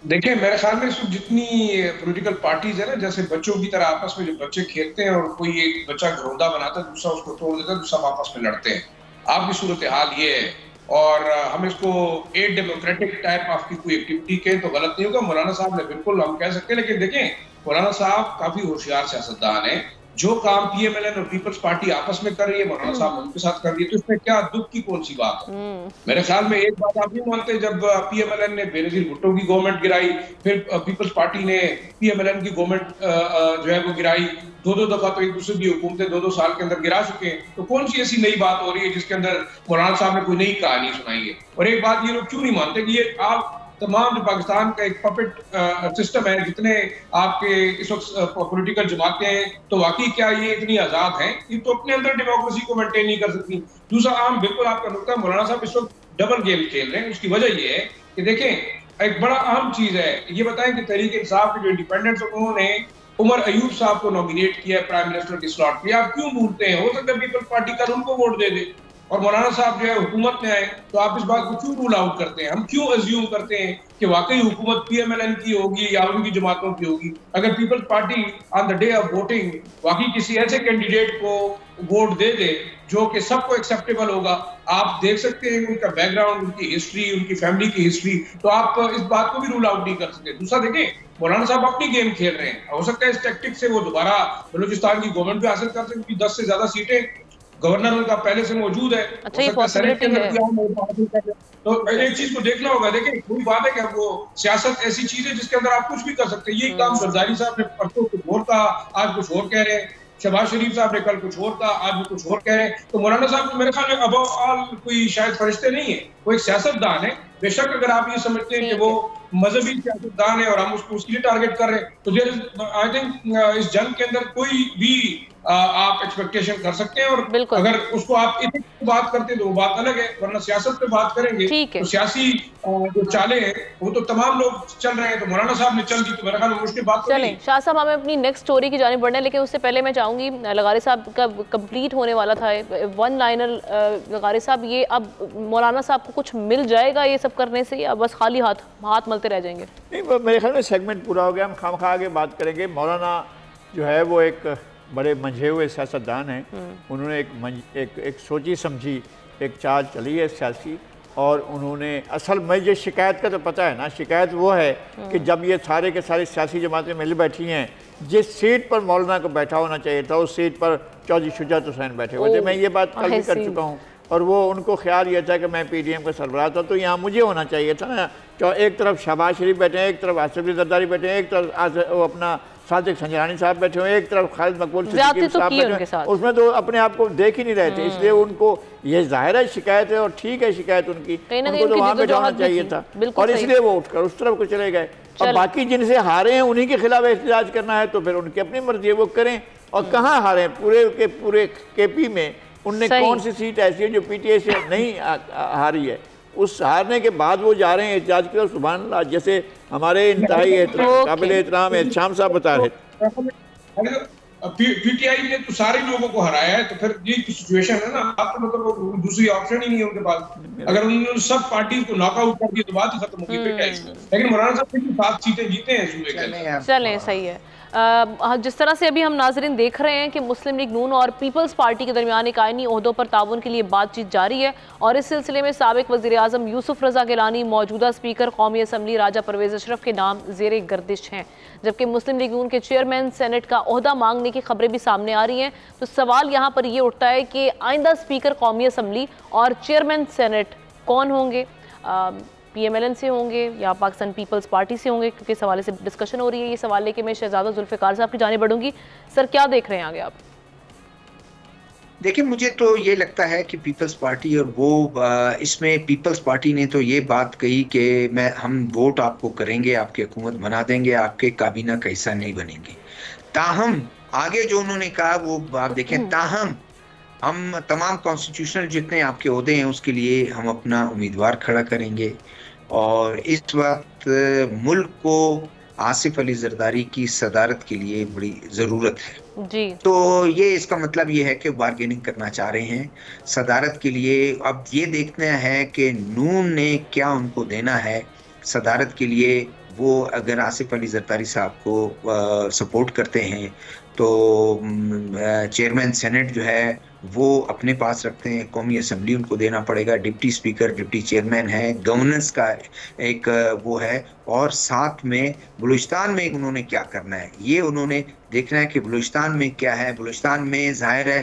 देखिए मेरे ख्याल में जितनी पॉलिटिकल पार्टीज है ना, जैसे बच्चों की तरह आपस में जो बच्चे खेलते हैं और कोई एक बच्चा घरौंदा बनाता है, दूसरा उसको तोड़ देता है, दूसरा आपस में लड़ते हैं, आपकी सूरत हाल ये है। और हम इसको ए डेमोक्रेटिक टाइप ऑफ की कोई एक्टिविटी के तो गलत नहीं होगा, मौलाना साहब ने बिल्कुल हम कह सकते हैं, लेकिन देखें मौलाना साहब काफी होशियार सियासतदान है, जो काम पीएमएलएन और पीपल्स पार्टी आपस में कर रही है मौलाना साहब उनके साथ कर रही है, तो इसमें क्या दुख की कौन सी बात है? मेरे ख्याल में एक बात आप नहीं मानते, जब पीएमएलएन ने बेनजीर भुट्टो की गवर्नमेंट गिराई, फिर पीपल्स पार्टी ने पीएमएलएन की गवर्नमेंट जो है वो गिराई, दो दफा तो एक दूसरे की हुकूमतें 2-2 साल के अंदर गिरा चुके हैं, तो कौन सी ऐसी नई बात हो रही है जिसके अंदर मौलाना साहब ने कोई नई कहानी सुनाई है? और एक बात ये लोग क्यों नहीं मानते कि ये आप तमाम जो पाकिस्तान का एक पपेट सिस्टम है, जितने आपके इस वक्त पॉलिटिकल जमातें हैं, तो वाकई क्या ये इतनी आजाद हैं? ये तो अपने अंदर डेमोक्रेसी को मेंटेन नहीं कर सकती। दूसरा आम बिल्कुल आपका नुकता, मौलाना साहब इस वक्त डबल गेम खेल रहे हैं। उसकी वजह ये है कि देखें, एक बड़ा अहम चीज है, ये बताएं कि तहरीक इंसाफ के जो इंडिपेंडेंट्स, उन्होंने उमर अयूब साहब को नॉमिनेट किया है प्राइम मिनिस्टर के स्लॉट पे। आप क्यों भूलते हैं? हो सकता है पीपल्स पार्टी कल उनको वोट दे दे और मौलाना साहब जो है हुकूमत में आए, तो आप इस बात को क्यों रूल आउट करते हैं? हम क्यों अज्यूम करते हैं कि वाकई हुकूमत PMLN की होगी या उनकी जमातों की होगी? अगर People's Party on the day of voting वाकई किसी ऐसे कैंडिडेट को वोट दे दे जो कि सबको एक्सेप्टेबल होगा, आप देख सकते हैं उनका बैकग्राउंड, उनकी हिस्ट्री, उनकी फैमिली की हिस्ट्री, तो आप इस बात को भी रूल आउट नहीं कर सकते। दूसरा देखें, मौलाना साहब अपनी गेम खेल रहे हैं, हो सकता है इस टैक्टिक से वो दोबारा बलूचिस्तान की गवर्नमेंट भी हासिल कर सकते, 10 से ज्यादा सीटें गवर्नर उनका पहले से मौजूद है। अच्छा, ये पॉसिबिलिटी है। तो एक चीज को देखना होगा। देखिए, कोई बात है कि वो सियासत ऐसी चीज है जिसके अंदर आप कुछ भी कर सकते हैं। ये काम जरदारी साहब ने परसों कुछ और कहा, आज कुछ और कह रहे हैं। शहबाज शरीफ साहब ने कल कुछ और कहा, आज भी कुछ और कह रहे हैं। तो मौलाना साहब मेरे ख्याल में अबव ऑल कोई शायद फरिश्ते नहीं है, वो एक सियासतदान है। बेशक अगर आप ये समझते हैं कि वो मजहबी सियासतदान है और हम उसको उसके लिए टारगेट कर रहे हैं, तो आई थिंक इस जंग के अंदर कोई भी आप एक्सपेक्टेशन कर सकते हैं। और अगर उसको आप इतनी बात करते हैं तो वो बात अलग है, वरना सियासत पे बात करेंगे तो सियासी जो चाले हैं वो तो तमाम लोग चल रहे हैं। तो मौलाना साहब ने चल दी तो मेरा ख्याल मुश्किल बात। चलें शाह साहब, हमें अपनी नेक्स्ट स्टोरी की जानिब बढ़ना है, लेकिन उससे पहले मैं चाहूंगी, लगारी साहब का कंप्लीट होने वाला था वन लाइनर। लगारी साहब, ये अब मौलाना साहब को कुछ मिल जाएगा ये सब करने से, या बस खाली हाथ मलते रह जाएंगे? नहीं, मेरे ख्याल में सेगमेंट पूरा हो गया, हम खामखा आगे बात करेंगे। मौलाना जो है वो एक बड़े मंझे हुए सियासतदान हैं। उन्होंने एक सोची समझी एक चाल चली है सियासी, और उन्होंने असल में ये शिकायत का तो पता है ना, शिकायत वो है कि जब ये सारे के सारी सियासी जमातें मिल बैठी हैं, जिस सीट पर मौलाना को बैठा होना चाहिए था उस सीट पर चौधरी शुजात हुसैन बैठे हुए थे। मैं ये बात कल भी कर चुका हूँ, और वो उनको ख्याल ये था कि मैं PDM का सरबराह था तो यहाँ मुझे होना चाहिए था ना। एक तरफ शहबाज शरीफ बैठे हैं, एक तरफ आसिफ अली जरदारी बैठे हैं, एक तरफ वो अपना सादिक संजरानी साहब बैठे हुए, एक तरफ खालिद मकबूल सिद्दीकी साहब बैठे हैं। उसमें तो अपने आप को देख ही नहीं रहे थे, इसलिए उनको ये जाहिर है शिकायत है, और ठीक है शिकायत उनकी, उनको तो वहाँ पे जाना चाहिए था, और इसलिए वो उठकर उस तरफ को चले गए। और बाकी जिनसे हारे हैं उन्हीं के खिलाफ एहतजाज करना है तो फिर उनकी अपनी मर्जी है, वो करें। और कहाँ हारे पूरे के पूरे KP में? उनने कौन सी सीट ऐसी है जो PTA से नहीं हारी है? उस हारने के बाद वो जा रहे हैं एहतजाज की तरफ। सुभान अल्लाह, जैसे हमारे इंतहाई काबिल एहतराम शाम साहब बता रहे थे, PTI ने तो सारे लोगों को हराया है, तो फिर ये सिचुएशन है ना, आपको मतलब दूसरी ऑप्शन ही नहीं है उनके पास। अगर उन्होंने सब पार्टीज को नॉकआउट कर दिया तो बात ही खत्म होगी PTI से। लेकिन मौलाना साहब फिर 7 सीटें जीते हैं सूबे के। चलें, सही है। जिस तरह से अभी हम नाजरीन देख रहे हैं कि मुस्लिम लीग नून और पीपल्स पार्टी के दरमियान एक आईनी ओहदों पर ताउन के लिए बातचीत जारी है, और इस सिलसिले में साबिक वज़ीर आज़म यूसुफ रज़ा गिलानी, मौजूदा स्पीकर कौमी असम्बली राजा परवेज़ अशरफ के नाम ज़ेरे गर्दिश हैं, जबकि मुस्लिम लीग नून के चेयरमैन सेनेट का ओहदा मांगने की खबरें भी सामने आ रही हैं। तो सवाल यहाँ पर ये उठता है कि आइंदा स्पीकर कौमी असम्बली और चेयरमैन सेनेट कौन होंगे? PMLN से होंगे या पाकिस्तान पीपल्स पार्टी से होंगे, क्योंकि इस हवाले से डिस्कशन हो रही है। ये सवाल लेके मैं शहजादा जुल्फ़िकार साहब की जाने बढ़ूंगी। सर, क्या देख रहे हैं आगे आप? देखिए, मुझे तो ये लगता है कि पीपल्स पार्टी, और वो इसमें पीपल्स पार्टी ने तो ये बात कही कि हम वोट आपको करेंगे, आपकी हुकूमत बना देंगे, आपके काबीना का हिस्सा नहीं बनेंगे। ताहम आगे जो उन्होंने कहा वो आप देखें, ताहम हम तमाम कॉन्स्टिट्यूशनल जितने आपके ओहदे हैं उसके लिए हम अपना उम्मीदवार खड़ा करेंगे, और इस वक्त मुल्क को आसिफ अली जरदारी की सदारत के लिए बड़ी ज़रूरत है जी। तो ये इसका मतलब ये है कि बार्गेनिंग करना चाह रहे हैं सदारत के लिए। अब ये देखना है कि नून ने क्या उनको देना है सदारत के लिए। वो अगर आसिफ अली जरदारी साहब को सपोर्ट करते हैं तो चेयरमैन सेनेट जो है वो अपने पास रखते हैं, कौमी असम्बली उनको देना पड़ेगा, डिप्टी स्पीकर डिप्टी चेयरमैन है, गवर्नेंस का एक वो है, और साथ में बलूचिस्तान में उन्होंने क्या करना है ये उन्होंने देखना है कि बलूचिस्तान में क्या है। बलूचिस्तान में जाहिर है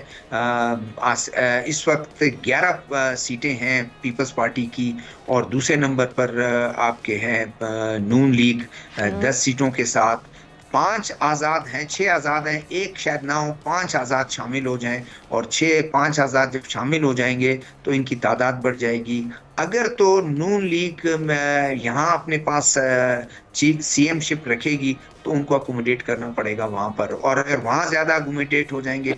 इस वक्त 11 सीटें हैं पीपल्स पार्टी की, और दूसरे नंबर पर आपके हैं नून लीग 10 सीटों के साथ। 5 आज़ाद हैं, 6 आज़ाद हैं, एक शायद ना हो, 5 आज़ाद शामिल हो जाएं, और 5 आज़ाद जब शामिल हो जाएंगे तो इनकी तादाद बढ़ जाएगी। अगर तो नून लीग यहाँ अपने पास चीफ सीएमशिप रखेगी तो उनको अकोमोडेट करना पड़ेगा वहां पर, और अगर वहां ज्यादा अकोमोडेट हो जाएंगे,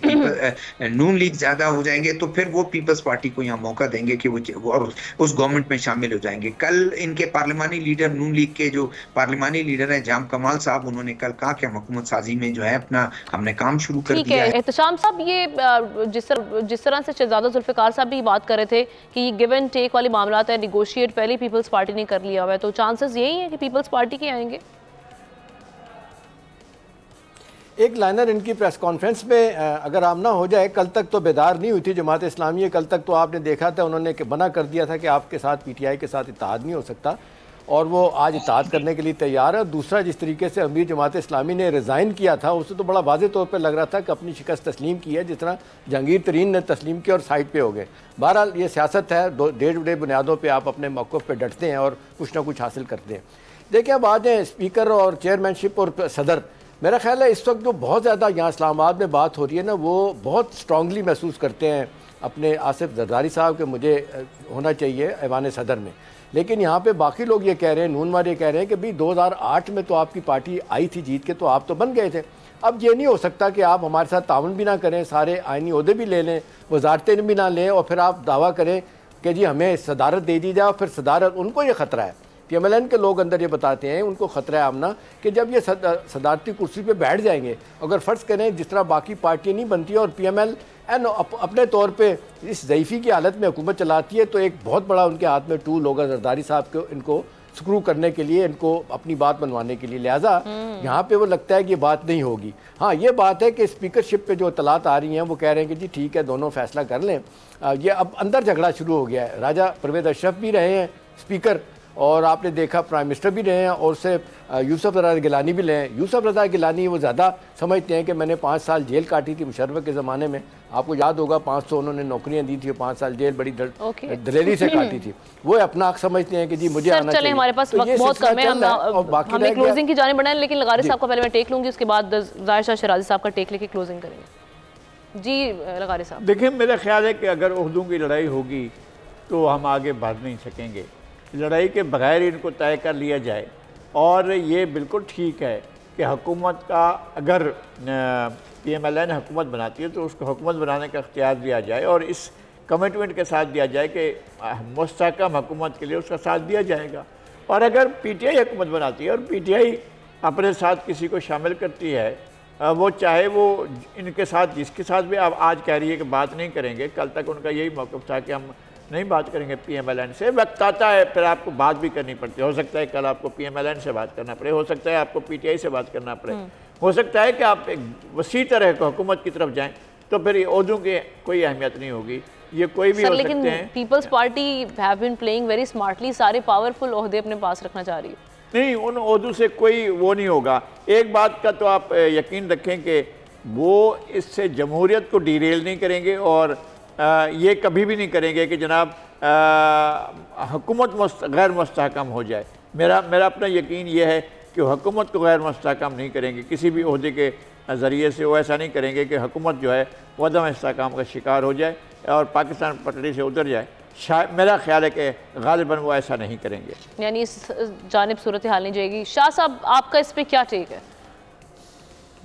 नून लीग ज्यादा हो जाएंगे, तो फिर वो पीपल्स पार्टी को यहाँ मौका देंगे कि वो उस गवर्नमेंट में शामिल हो जाएंगे। कल इनके पार्लिमानी लीडर, नून लीग के जो पार्लिमानी लीडर हैं जाम कमाल साहब, उन्होंने कल कहा कि हुकूमत साजी में जो है अपना हमने काम शुरू कर दिया है। एहतशाम साहब, ये जिस तरह से शहजादा जुल्फिकार साहब भी बात कर रहे थे कि ये गिव एंड टेक वाली मामला है, निगोशिएट पहले पीपल्स पार्टी ने कर लिया हुआ है, तो चांसेस यही है कि पीपल्स पार्टी के आएंगे। एक लाइनर इनकी प्रेस कॉन्फ्रेंस में अगर आमना हो जाए, कल तक तो बेदार नहीं हुई थी जमात इस्लामी, कल तक तो आपने देखा था उन्होंने मना कर दिया था कि आपके साथ पीटीआई के साथ इत्तेहाद नहीं हो सकता, और वो आज इत्तेहाद करने के लिए तैयार है। दूसरा, जिस तरीके से अमीर जमात इस्लामी ने रिज़ाइन किया था, उससे तो बड़ा वाज़ेह तौर पर लग रहा था कि अपनी शिकस्त तस्लीम की है, जिस तरह जहांगीर तरीन ने तस्लीम की और साइड पे हो गए। बहरहाल ये सियासत है, डे टू डे बुनियादों पर आप अपने मौक़िफ़ पे डटते हैं और कुछ ना कुछ हासिल करते हैं। देखिए, अब आज स्पीकर और चेयरमैनशिप और सदर, मेरा ख्याल है इस वक्त जो बहुत ज़्यादा यहाँ इस्लामाबाद में बात हो रही है ना, वो बहुत स्ट्रांगली महसूस करते हैं अपने आसिफ जरदारी साहब के मुझे होना चाहिए ऐवान सदर में। लेकिन यहाँ पे बाकी लोग ये कह रहे हैं, नून वाले ये कह रहे हैं कि भाई 2008 में तो आपकी पार्टी आई थी जीत के, तो आप तो बन गए थे। अब ये नहीं हो सकता कि आप हमारे साथ ताउन भी ना करें, सारे आइनी ओहदे भी ले लें, वजारतें भी ना लें, और फिर आप दावा करें कि जी हमें सदारत दे दी जाए, और फिर सदारत उनको ये ख़तरा है, PMLN के लोग अंदर ये बताते हैं, उनको ख़तरा है आमना कि जब ये सदारती कुर्सी पे बैठ जाएंगे, अगर फ़र्ज़ करें जिस तरह बाकी पार्टियाँ नहीं बनती और PMLN अपने तौर पे इस ज़ईफ़ी की हालत में हुकूमत चलाती है, तो एक बहुत बड़ा उनके हाथ में टूल होगा जरदारी साहब को इनको स्क्रू करने के लिए, इनको अपनी बात मनवाने के लिए। लिहाजा यहाँ पे वो लगता है कि ये बात नहीं होगी। हाँ, ये बात है कि स्पीकरशिप पे जो इतलात आ रही हैं वो कह रहे हैं कि जी ठीक है, दोनों फैसला कर लें। ये अब अंदर झगड़ा शुरू हो गया है। राजा परवेज़ अशरफ भी रहे हैं स्पीकर, और आपने देखा प्राइम मिनिस्टर भी रहे हैं, और उससे यूसुफ रज़ा गिलानी भी रहे हैं। यूसुफ रज़ा गिलानी वो ज़्यादा समझते हैं कि मैंने 5 साल जेल काटी थी मुशर्रफ के ज़माने में, आपको याद होगा 500 उन्होंने नौकरियां दी थी, 5 साल जेल बड़ी दलेरी से काटी थी। वो अपना हक समझते हैं कि जी मुझे आना चाहिए। हमारे पास वक्त बहुत कम है, हम क्लोजिंग की जाने बढ़ाएं, लेकिन लगारी साहब का पहले मैं टेक लूंगी, उसके बाद ज़ाहिर शाह शराजी साहब का टेक लेके क्लोजिंग करेंगे। जी लगारी साहब, देखिए, मेरा ख्याल है कि अगर उर्दू की लड़ाई होगी तो हम आगे बढ़ नहीं सकेंगे। लड़ाई के बगैर इनको तय कर लिया जाए, और ये बिल्कुल ठीक है कि हुकूमत का अगर PMLN हुकूमत बनाती है तो उसको हुकूमत बनाने का इख्तियार दिया जाए, और इस कमिटमेंट के साथ दिया जाए कि मुस्तहकम हुकूमत के लिए उसका साथ दिया जाएगा। और अगर PTI हुकूमत बनाती है और PTI अपने साथ किसी को शामिल करती है, वो चाहे वो इनके साथ जिसके साथ भी अब आज कह रही है कि बात नहीं करेंगे, कल तक उनका यही मौक़िफ़ था कि हम नहीं बात करेंगे PMLN से। वक्त आता है फिर आपको बात भी करनी पड़ती है, हो सकता है कल आपको PMLN से बात करना पड़े, हो सकता है आपको PTI से बात करना पड़े, हो सकता है कि आप एक वसी तरह की हुकूमत की तरफ जाएं, तो फिर ये ओहदों की कोई अहमियत नहीं होगी, ये कोई भी हो सकते हैं। Peoples Party have been playing very smartly, सारे पावरफुल ओहदे अपने पास रखना चाह रही है। नहीं, उन ओहदों से कोई वो नहीं होगा। एक बात का तो आप यकीन रखें कि वो इससे जमहूरियत को डिरेल नहीं करेंगे, और ये कभी भी नहीं करेंगे कि जनाब हुकूमत गैर मुस्तहकम हो जाए। मेरा अपना यकीन ये है कि हुकूमत को गैर मुस्तहकम नहीं करेंगे, किसी भी ओहदे के ज़रिए से वो ऐसा नहीं करेंगे कि हुकूमत जो है वो अदम इस्तेहकाम का शिकार हो जाए और पाकिस्तान पटड़ी से उतर जाए। शायद मेरा ख्याल है कि गालिबन वो ऐसा नहीं करेंगे, यानी इस जानिब सूरत हाल नहीं जाएगी। शाह साहब, आपका इस पर क्या टेक है?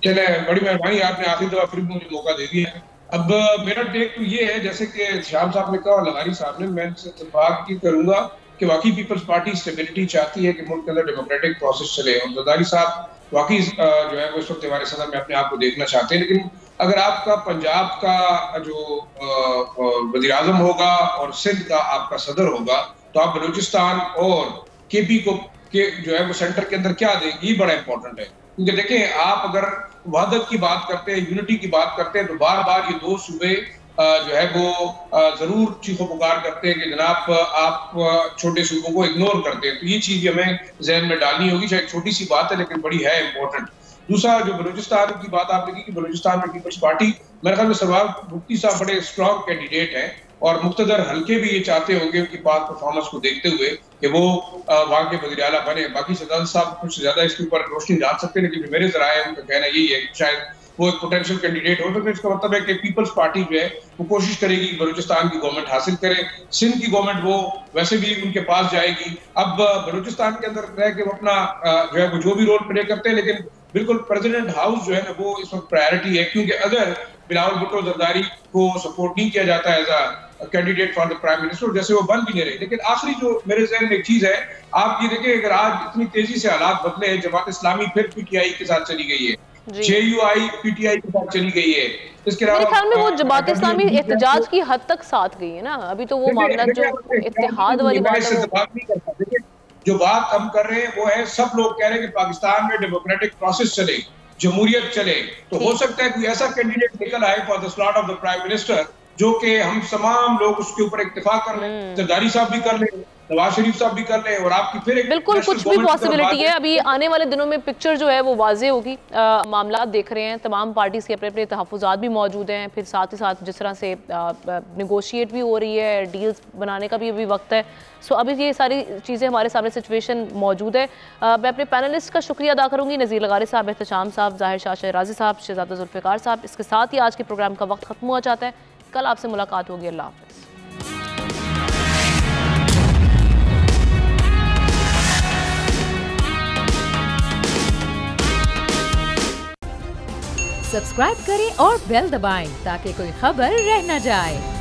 चले, बड़ी मेहरबानी, आपने आखिरी दफा फिर मुझे मौका दे दिया है। अब मेरा टेक तो ये है, जैसे कि श्याम साहब ने कहा और लगारी साहब ने, मैं इत्तेफाक की करूंगा कि वाकई पीपल्स पार्टी स्टेबिलिटी चाहती है कि मुल्क के अंदर डेमोक्रेटिक प्रोसेस चले, और जरदारी साहब वाकई जो है वो इस वक्त हमारे सदर में अपने आप को देखना चाहते हैं। लेकिन अगर आपका पंजाब का जो वज़ीर आज़म होगा और सिंध का आपका सदर होगा, तो आप बलूचिस्तान और KP को जो है वो सेंटर के अंदर क्या देंगे, ये बड़ा इंपॉर्टेंट है। क्योंकि देखें, आप अगर वहदत की बात करते हैं, यूनिटी की बात करते हैं, तो बार बार ये दो सूबे जो है वो जरूर चीखो पुकार करते हैं कि जनाब आप छोटे सूबों को इग्नोर करते हैं। तो ये चीज हमें जहन में डालनी होगी। शायद छोटी सी बात है लेकिन बड़ी है इंपॉर्टेंट। दूसरा, जो बलूचिस्तान की बात आपने की कि बलूचिस्तान में पीपल्स पार्टी, मेरे ख्याल में सरवार भुट्टी साहब बड़े स्ट्रॉन्ग कैंडिडेट हैं, और मुख्तदर हल्के भी ये चाहते होंगे उनकी पास परफॉर्मेंस को देखते हुए कि वो वहाँ के वज़ीर आला बने। बाकी सदान साहब कुछ ज्यादा इसके ऊपर रोशनी डाल सकते हैं, लेकिन मेरे जराए उनका कहना यही है कि शायद वो एक पोटेंशियल कैंडिडेट हो, तो इसका मतलब है कि पीपल्स पार्टी जो है वो कोशिश करेगी कि बलूचिस्तान की गवर्नमेंट हासिल करे। सिंध की गवर्नमेंट वो वैसे भी उनके पास जाएगी। अब बलूचिस्तान के अंदर रह के वो अपना जो है वो जो भी रोल प्ले करते हैं, लेकिन बिल्कुल प्रेसिडेंट हाउस जो है ना वो इस वक्त प्रायोरिटी है, क्योंकि अगर बिलावल भुट्टो जरदारी को सपोर्ट नहीं किया जाता as a candidate for the prime minister, जैसे वो बन भी नहीं रहे। लेकिन आखिरी जो मेरे जहन में एक चीज है, आप ये देखिए अगर आज इतनी तेजी से हालात बदले, जमात इस्लामी फिर पीटीआई के साथ चली गई है, जेयूआई पीटीआई के साथ चली गई है, इसके अलावा मेरे ख्याल में वो जमात इस्लामी एहतजाज की हद तक साथ गई है ना। अभी तो वो मामला जो इत्तेहाद वाली बात है, जो बात हम कर रहे हैं वो है, सब लोग कह रहे हैं कि पाकिस्तान में डेमोक्रेटिक प्रोसेस चले, जमहूरियत चले, तो हो सकता है कोई ऐसा कैंडिडेट निकल आए for the slot of the prime minister जो कि हम तमाम लोग उसके ऊपर इत्तेफाक कर लें, जरदारी साहब भी कर लें, नवाज शरीफ साहब भी कर लें, और आपकी फिर बिल्कुल कुछ भी पॉसिबिलिटी है। अभी आने वाले दिनों में पिक्चर जो है वो वाजे होगी। मामला देख रहे हैं, तमाम पार्टीज के अपने अपने तहफ़्फ़ुज़ात भी मौजूद हैं, फिर साथ ही साथ जिस तरह से निगोशिएट भी हो रही है, डील्स बनाने का भी अभी वक्त है। सो अभी ये सारी चीज़ें हमारे सामने सिचुएशन मौजूद है। मैं अपने पैनलिस्ट का शुक्रिया अदा करूँगी, नज़ीर लगारी साहब, एहतशाम साहब, ज़ाहिर शाह शहराजी साहब, शहजादा जुल्फ़िकार साहब। इसके साथ ही आज के प्रोग्राम का वक्त ख़त्म हुआ चाहता है। कल आपसे मुलाकात होगी। अल्लाह हाफ़िज़। सब्सक्राइब करें और बेल दबाएं ताकि कोई खबर रह न जाए।